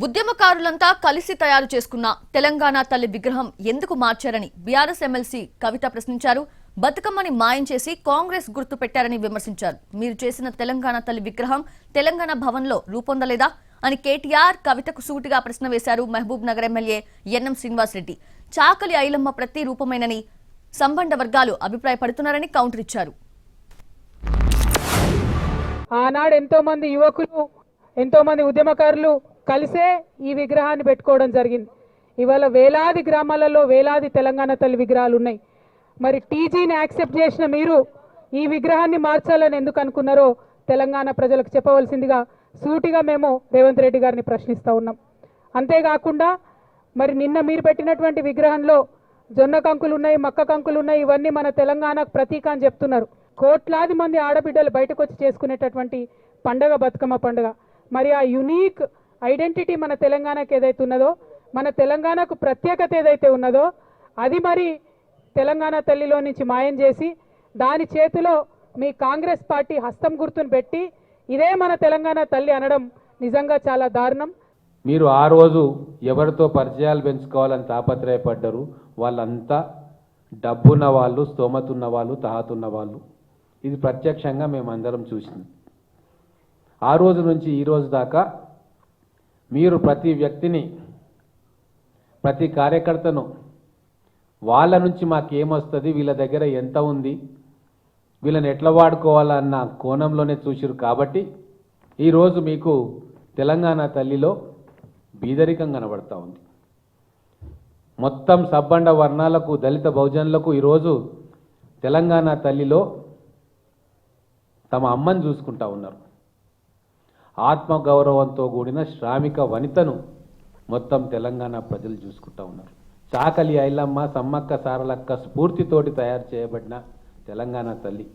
ఉద్యమకారులంతా కలిసి తయారు చేసుకున్న తెలంగాణ తల్లి విగ్రహం ఎందుకు మార్చారని బీఆర్ఎస్ ఎమ్మెల్సీ కవిత ప్రశ్నించారు. బతుకమ్మని మాయం చేసి కాంగ్రెస్ గుర్తు పెట్టారని విమర్శించారు. మీరు చేసిన తెలంగాణ తల్లి విగ్రహం తెలంగాణ భవన్లో రూపొందలేదా అని కేటీఆర్ కవితకు సూటిగా ప్రశ్న వేశారు. మహబూబ్ నగర్ ఎమ్మెల్యే ఎన్ఎం శ్రీనివాసరెడ్డి చాకలి ఐలమ్మ ప్రతి రూపమేనని సంబంధ వర్గాలు అభిప్రాయపడుతున్నారని కౌంటర్ ఇచ్చారు. ఆనాడు ఎంతో మంది యువకులు ఎంతో మంది ఉద్యమకారులు కలిసే ఈ విగ్రహాన్ని పెట్టుకోవడం జరిగింది. ఇవాళ వేలాది గ్రామాలలో వేలాది తెలంగాణ తల్లి విగ్రహాలు ఉన్నాయి. మరి టీజీని యాక్సెప్ట్ చేసిన మీరు ఈ విగ్రహాన్ని మార్చాలని ఎందుకు అనుకున్నారో తెలంగాణ ప్రజలకు చెప్పవలసిందిగా సూటిగా మేము రేవంత్ రెడ్డి గారిని ప్రశ్నిస్తూ ఉన్నాం. అంతేకాకుండా మరి నిన్న మీరు పెట్టినటువంటి విగ్రహంలో జొన్న కంకులు ఉన్నాయి, మక్క కంకులు ఉన్నాయి. ఇవన్నీ మన తెలంగాణకు ప్రతీక అని చెప్తున్నారు. కోట్లాది మంది ఆడబిడ్డలు బయటకు వచ్చి చేసుకునేటటువంటి పండగ బతుకమ్మ పండుగ. మరి ఆ యునీక్ ఐడెంటిటీ మన తెలంగాణకు ఏదైతే ఉన్నదో, మన తెలంగాణకు ప్రత్యేకత ఏదైతే ఉన్నదో అది మరి తెలంగాణ తల్లిలో నుంచి మాయం చేసి దాని చేతిలో మీ కాంగ్రెస్ పార్టీ హస్తం గుర్తును పెట్టి ఇదే మన తెలంగాణ తల్లి అనడం నిజంగా చాలా దారుణం. మీరు ఆ రోజు ఎవరితో పరిచయాలు పెంచుకోవాలని తాపత్రయపడ్డారు. వాళ్ళంతా డబ్బున్న వాళ్ళు, స్తోమతున్న వాళ్ళు, తాహతున్న వాళ్ళు. ఇది ప్రత్యక్షంగా మేమందరం చూసినాం. ఆ రోజు నుంచి ఈ రోజు దాకా మీరు ప్రతి వ్యక్తిని, ప్రతి కార్యకర్తను వాళ్ళ నుంచి మాకేమొస్తుంది, వీళ్ళ దగ్గర ఎంత ఉంది, వీళ్ళని ఎట్లా వాడుకోవాలన్న కోణంలోనే చూసిరు. కాబట్టి ఈరోజు మీకు తెలంగాణ తల్లిలో బీదరికం కనబడతా ఉంది. మొత్తం సబ్బండ వర్ణాలకు, దళిత బహుజనులకు ఈరోజు తెలంగాణ తల్లిలో తమ అమ్మని చూసుకుంటా ఉన్నారు. ఆత్మగౌరవంతో కూడిన శ్రామిక వనితను మొత్తం తెలంగాణ ప్రజలు చూసుకుంటా ఉన్నారు. చాకలి ఐలమ్మ, సమ్మక్క సారలక్క స్ఫూర్తితోటి తయారు చేయబడిన తెలంగాణ తల్లి.